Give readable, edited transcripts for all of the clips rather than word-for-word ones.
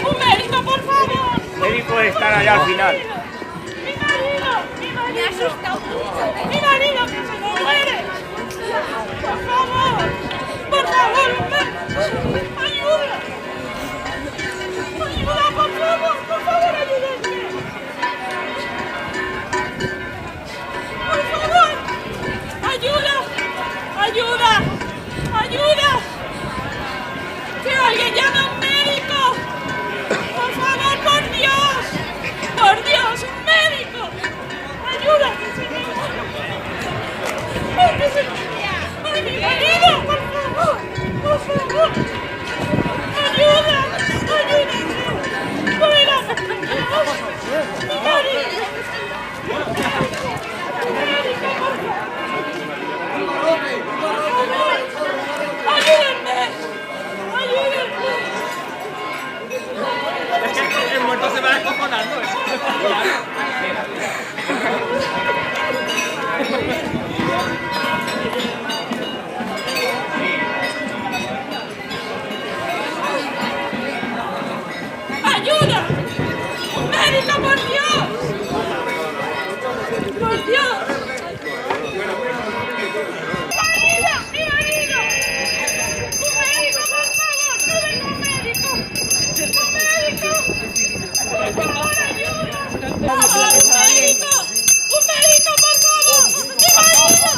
¡Un médico, por favor! Médicos están allá al final. Me ha asustado mucho. Mi marido que se me muere. Por favor, ayuda. Ayuda, por favor, ayúdenme. Por favor, ayuda, ayuda, ayuda. Que alguien llame a un médico. Por favor, por Dios, un médico. Ayuda, que se me muere. ¡Ay, mi marido! ¡Por favor! ¡Ayuda! ¡Ayúdenme! ¡Fuera! ¡Mi marido! ¡Ayúdenme! ¡Ayúdenme! Es que el muerto se va descojonando, ¡Ayuda! ¡Un médico, por Dios! ¡Por Dios! ¡Mi marido! ¡Un médico, por favor! ¡No venga un médico! ¡Un médico! ¡Por favor, ayuda! ¡Un médico! ¡Un médico, por favor! ¡Mi marido!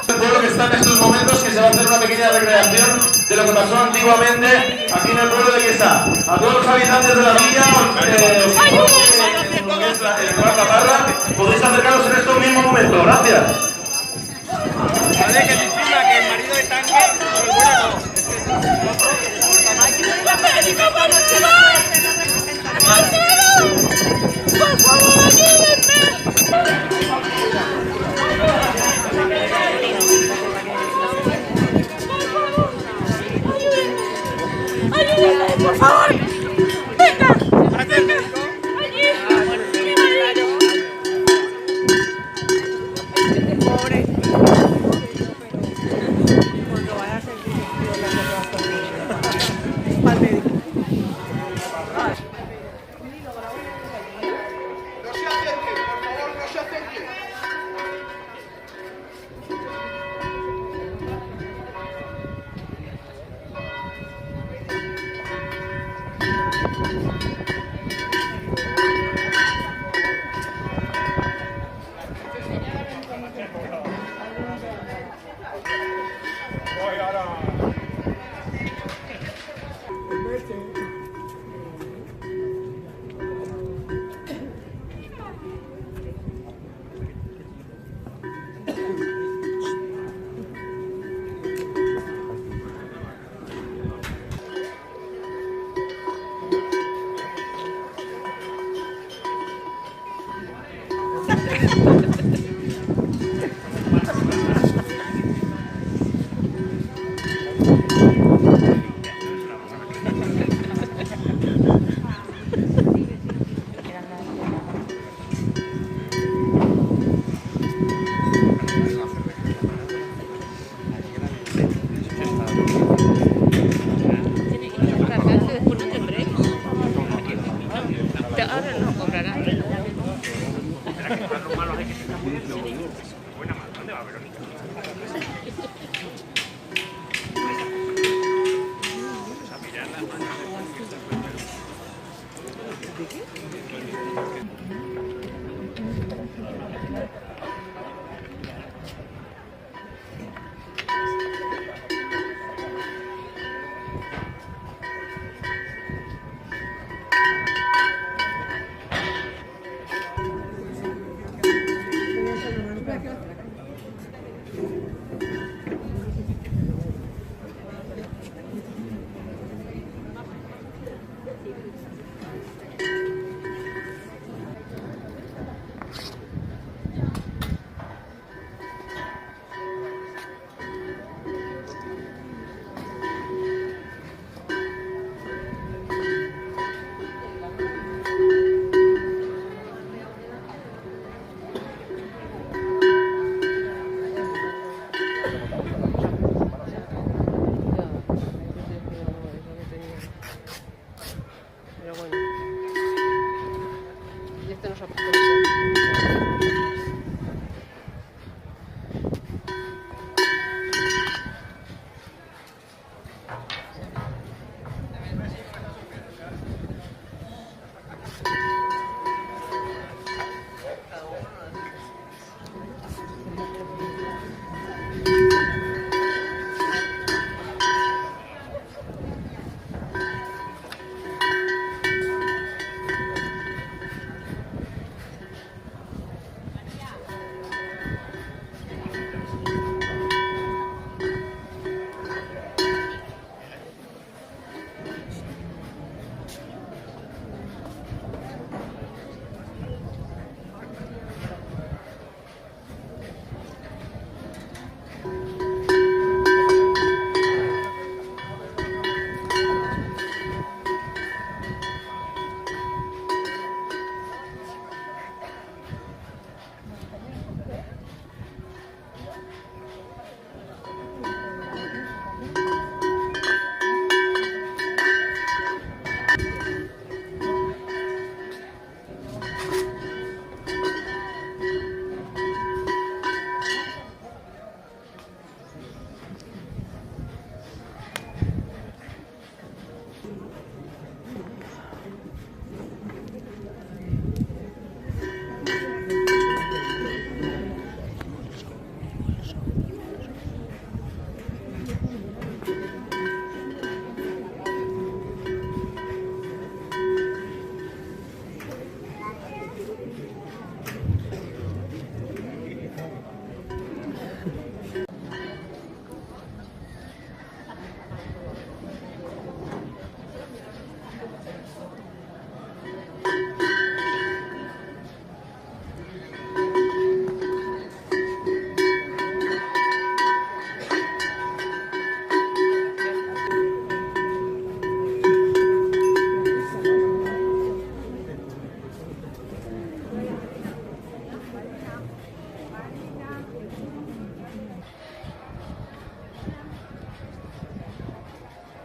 El pueblo que está en estos momentos, que se va a hacer una pequeña recreación de lo que pasó antiguamente aquí en el pueblo de Quesa. A todos los habitantes de la villa, el cuarta parra, podéis acercaros en este mismo momento. Gracias. Vale, que encima que el marido de tanque, el bueno no. ¡Médico, por favor! ¡Por favor, ayúdenme! ¡Ayúdenme, por favor! ¡Venga! ¡Venga! ¡Allí! ¡Mi marido! ¡Pobre! Cuando vaya a ser al médico. No se acerquen, por favor, no se acerquen. este no se ha puesto.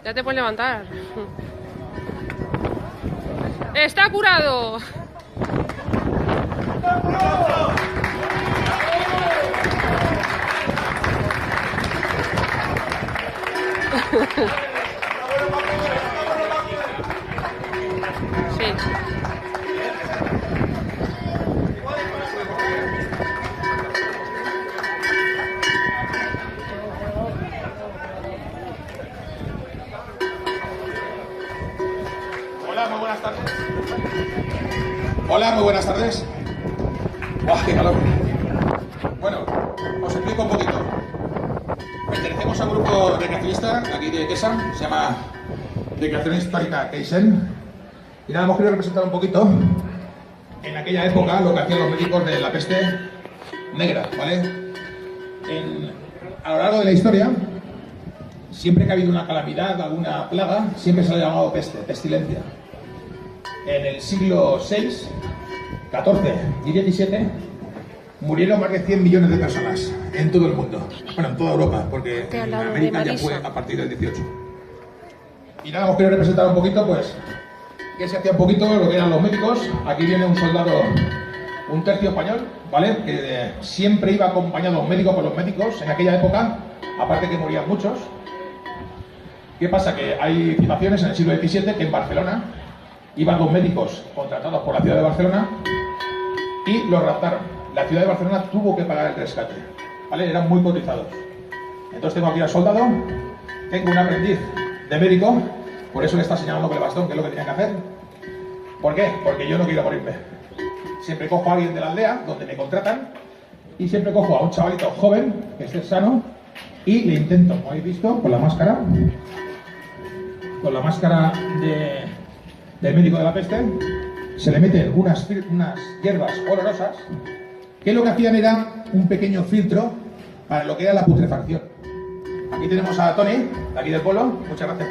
Ya te puedes levantar. ¡Está curado! Sí. Hola, muy buenas tardes. Hola, muy buenas tardes. ¡Buah, qué calor! Bueno, os explico un poquito. Pertenecemos a un grupo recreacionista aquí de Quesa, se llama Recreación Histórica Keisen. Y nada, hemos querido representar un poquito en aquella época lo que hacían los médicos de la peste negra, ¿vale? A lo largo de la historia, siempre que ha habido una calamidad, alguna plaga, siempre se le ha llamado peste, pestilencia. En el siglo VI, XIV y XVII murieron más de 100 millones de personas en todo el mundo. Bueno, en toda Europa, porque en América ya fue a partir del 18. Y nada, os quiero representar un poquito, pues, que se hacía un poquito lo que eran los médicos. Aquí viene un soldado, un tercio español, ¿vale? Que siempre iba acompañado un médico con los médicos en aquella época, aparte que morían muchos. ¿Qué pasa? Que hay citaciones en el siglo XVII que en Barcelona iban los médicos contratados por la ciudad de Barcelona y los raptaron. La ciudad de Barcelona tuvo que pagar el rescate, ¿vale? Eran muy cotizados. Entonces tengo aquí al soldado, tengo un aprendiz de médico, por eso le está señalando con el bastón qué es lo que tenía que hacer. ¿Por qué? Porque yo no quiero morirme. Siempre cojo a alguien de la aldea donde me contratan y siempre cojo a un chavalito joven que esté sano y le intento, como habéis visto, con la máscara del médico de la peste, se le meten unas hierbas olorosas que lo que hacían era un pequeño filtro para lo que era la putrefacción. Aquí tenemos a Tony, de aquí del pueblo, muchas gracias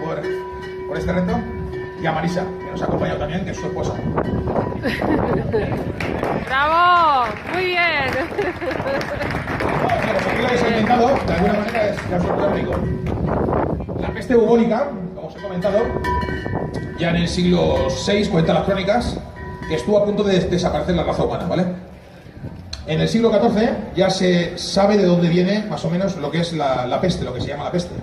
por este reto, y a Marisa, que nos ha acompañado también, que es su esposa. ¡Bravo! ¡Muy bien! Pues aquí lo que se ha inventado, de alguna manera, es el absortor. La peste bubónica, como os he comentado, ya en el siglo VI, cuentan las crónicas, que estuvo a punto de desaparecer la raza humana, ¿vale? En el siglo XIV ya se sabe de dónde viene más o menos lo que es la peste, lo que se llama la peste.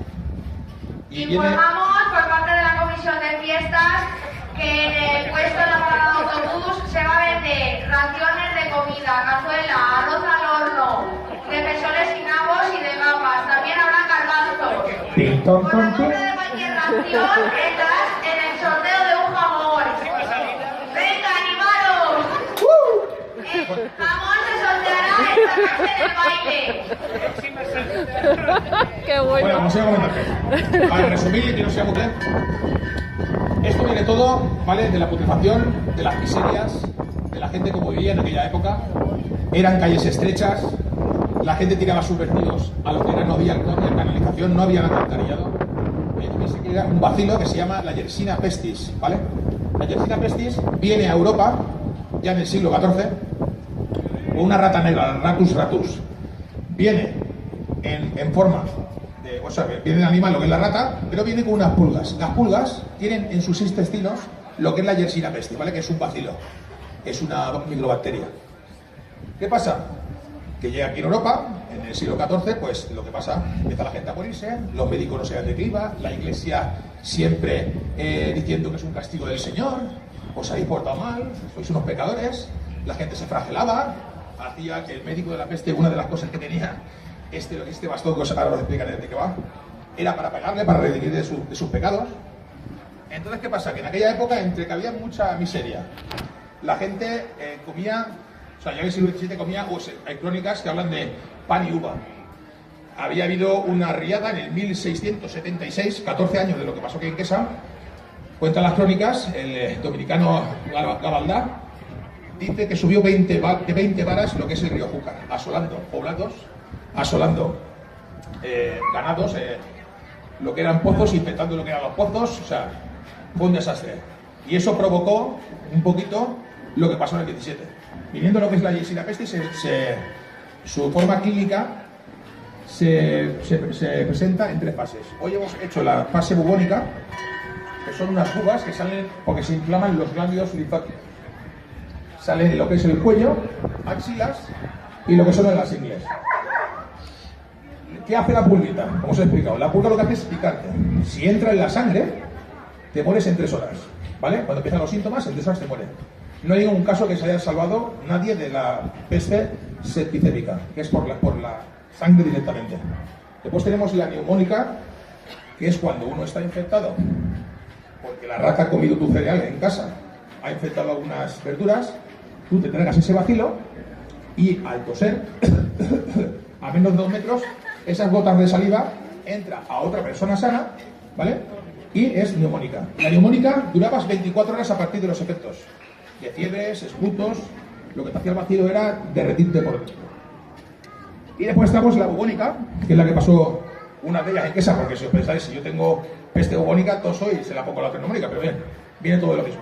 Y viene... Informamos por parte de la Comisión de Fiestas que en el puesto de la parada de autobús se va a vender raciones de comida, cazuela, arroz al horno, defensores sin nabos y de gambas. También habrá garbanzos. Por la compra de cualquier ración entras en el sorteo de un jamón. ¡Venga, animaros! El jamón se sorteará esta noche en el baile. Qué Bueno, bueno. vamos a comentar. Para resumir, que no sea muy claro, esto viene todo, ¿vale? De la putrefacción, de las miserias, de la gente como vivía en aquella época. Eran calles estrechas, la gente tiraba sus vertidos a lo que era, no había canalización, no había alcantarillado. Entonces se crea un vacilo que se llama la Yersina pestis, ¿vale? La Yersina pestis viene a Europa ya en el siglo XIV, con una rata negra, la Ratus ratus. Viene en forma de, o sea, viene el animal, lo que es la rata, pero viene con unas pulgas. Las pulgas tienen en sus intestinos lo que es la Yersina pestis, ¿vale? Que es un bacilo, es una microbacteria. ¿Qué pasa? Que llega aquí en Europa, en el siglo XIV, pues lo que pasa, empieza la gente a morirse, los médicos no se dan de qué iba, la iglesia siempre diciendo que es un castigo del Señor, os habéis portado mal, sois unos pecadores, la gente se flagelaba, hacía que el médico de la peste, una de las cosas que tenía este bastón, que ahora os explicaré de qué va, era para pegarle, para redimir de sus pecados. Entonces, ¿qué pasa? Que en aquella época, entre que había mucha miseria, la gente comía, o sea, ya en el siglo XVII comía, hay crónicas que hablan de pan y uva. Había habido una riada en el 1676, 14 años de lo que pasó aquí en Quesa. Cuentan las crónicas, el dominicano Gabaldá dice que subió de 20 varas lo que es el río Júcar, asolando poblados, asolando ganados, lo que eran pozos, infectando lo que eran los pozos, o sea, fue un desastre. Y eso provocó un poquito lo que pasó en el 17. Viniendo lo que es la Yersina pestis, su forma clínica se presenta en 3 fases. Hoy hemos hecho la fase bubónica, que son unas uvas que salen porque se inflaman los ganglios linfáticos. Salen en lo que es el cuello, axilas y lo que son en las ingles. ¿Qué hace la pulguita? Como os he explicado, la pulga lo que hace es picarte. Si entra en la sangre, te mueres en 3 horas, ¿vale? Cuando empiezan los síntomas, en 3 horas te mueres. No hay ningún caso que se haya salvado nadie de la peste septicémica, que es por la sangre directamente. Después tenemos la neumónica, que es cuando uno está infectado, porque la rata ha comido tu cereal en casa, ha infectado algunas verduras, tú te tragas ese bacilo y al toser, a menos de 2 metros, esas gotas de saliva entra a otra persona sana, ¿vale? Y es neumónica. La neumónica duraba 24 horas a partir de los efectos de fiebres, esputos, lo que te hacía el vacilo era derretirte por dentro. Y después estamos la bubónica, que es la que pasó una de ellas en Quesa, porque si os pensáis, si yo tengo peste bubónica, toso y se la pongo la otra neumónica, pero bien, viene todo de lo mismo.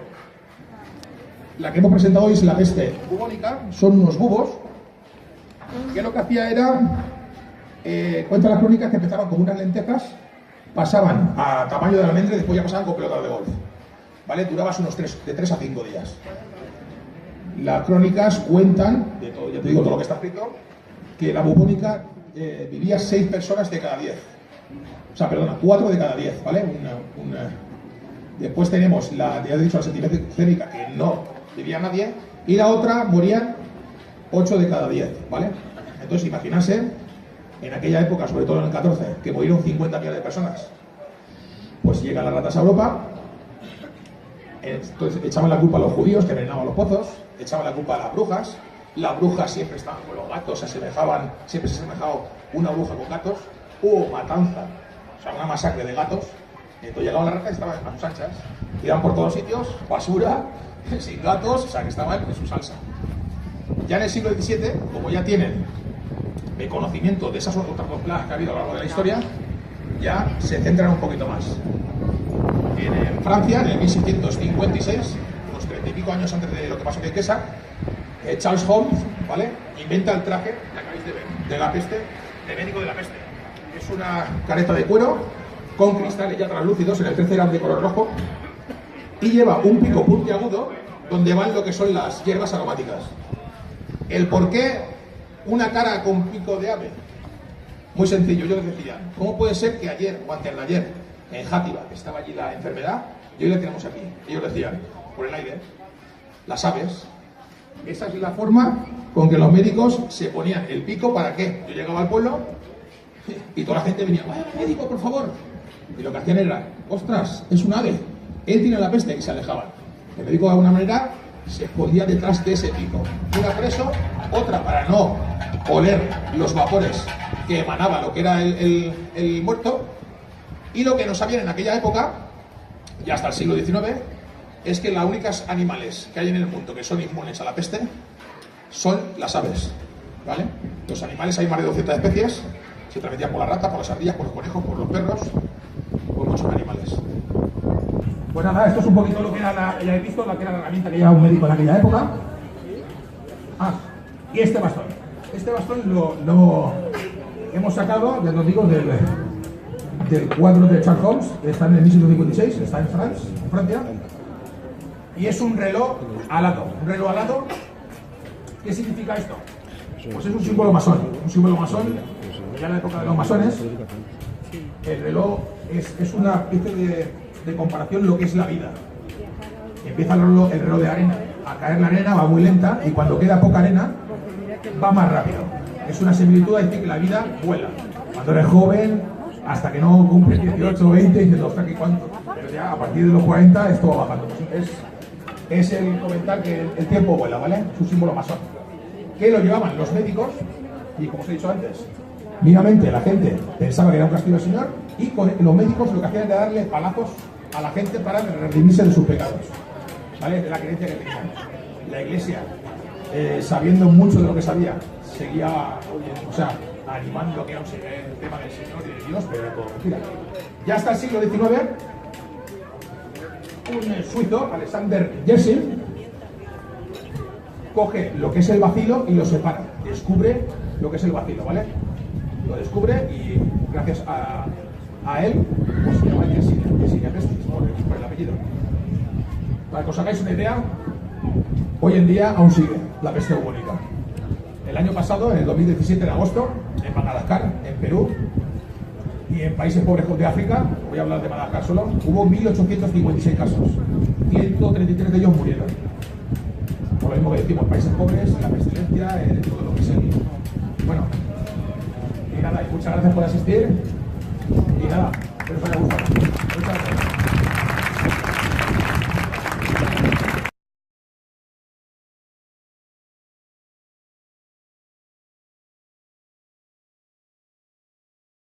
La que hemos presentado hoy es la peste bubónica, son unos bubos, que lo que hacía era, cuenta las crónicas que empezaban con unas lentejas, pasaban a tamaño de almendra y después ya pasaban con pelotas de golf. ¿Vale? Durabas de 3 a 5 días. Las crónicas cuentan, de todo, ya te digo todo lo que está escrito, que la bubónica vivía 6 personas de cada 10. O sea, perdona, 4 de cada 10, ¿vale? Después tenemos ya he dicho la septicémica, que no vivía nadie, y la otra morían 8 de cada 10, ¿vale? Entonces, imagínense, en aquella época, sobre todo en el 14, que murieron 50 millones de personas. Pues llegan las ratas a Europa. Entonces echaban la culpa a los judíos que envenenaban los pozos, echaban la culpa a las brujas siempre estaban con los gatos, siempre se asemejaba una bruja con gatos, hubo matanza, o sea, una masacre de gatos, entonces llegaban las ratas y estaban a sus anchas, iban por todos sitios, basura, sin gatos, o sea, que estaban en su salsa. Ya en el siglo XVII, como ya tienen el conocimiento de esas otras 2 plagas que ha habido a lo largo de la historia, ya se centran un poquito más. En Francia, en el 1656, unos 30 y pico años antes de lo que pasó en Quesa, Charles Holmes, ¿vale?, inventa el traje que acabáis de ver, de la peste, de médico de la peste. Es una careta de cuero con cristales ya translúcidos, en el 13 eran de color rojo, y lleva un pico puntiagudo donde van lo que son las hierbas aromáticas. El por qué una cara con pico de ave. Muy sencillo, yo les decía, ¿cómo puede ser que ayer o antes de ayer en Játiva, que estaba allí la enfermedad, y hoy la tenemos aquí? Ellos decían, por el aire, las aves. Esa es la forma con que los médicos se ponían el pico. ¿Para qué? Yo llegaba al pueblo y toda la gente venía, vaya médico, por favor. Y lo que hacían era, ostras, es un ave, él tiene la peste, y se alejaban. El médico de alguna manera se escondía detrás de ese pico. Una preso, otra para no oler los vapores que emanaba lo que era el muerto. Y lo que no sabían en aquella época, y hasta el siglo XIX, es que las únicas animales que hay en el mundo que son inmunes a la peste son las aves, ¿vale? Los animales, hay más de 200 especies, se transmitían por las ratas, por las ardillas, por los conejos, por los perros, por muchos animales. Pues nada, esto es un poquito lo que era ya he visto, la que era la herramienta que llevaba un médico en aquella época. Ah, y este bastón. Este bastón lo hemos sacado, les lo digo, del cuadro de Charles Holmes, que está en el 1656, está en Francia. Y es un reloj alado. Un reloj alado, ¿qué significa esto? Pues es un símbolo masón. Un símbolo masón, ya en la época de los masones, el reloj es una especie de comparación lo que es la vida. Empieza el reloj de arena a caer la arena, va muy lenta, y cuando queda poca arena, va más rápido. Es una similitud a decir que la vida vuela. Cuando eres joven, hasta que no cumples 18 o 20, dices, ostras, ¿qué cuánto? Pero ya a partir de los 40 esto va bajando. Es el comentar que el tiempo vuela, ¿vale? Es un símbolo masón. Que lo llevaban los médicos, y como os he dicho antes, mínimamente la gente pensaba que era un castigo del Señor, y con los médicos lo que hacían era darle palazos a la gente para redimirse de sus pecados, ¿vale? De la creencia que tenían. La Iglesia, sabiendo mucho de lo que sabía, seguía, o sea, animando que era el tema del Señor y de Dios, pero era todo mentira. Ya hasta el siglo XIX, un suizo, Alexander Yersin, coge lo que es el bacilo y lo separa, descubre lo que es el bacilo, ¿vale? Lo descubre y gracias a él, pues se llama Yersin Pestis, por el apellido. Para que os hagáis una idea, hoy en día aún sigue la peste bubónica. El año pasado, en el 2017 de agosto, en Madagascar, en Perú y en países pobres de África, voy a hablar de Madagascar solo, hubo 1.856 casos, 133 de ellos murieron. Por lo mismo que decimos, países pobres, la pestilencia, todo lo que es el... Bueno, y nada, y muchas gracias por asistir, y nada, espero que os haya gustado. Muchas gracias.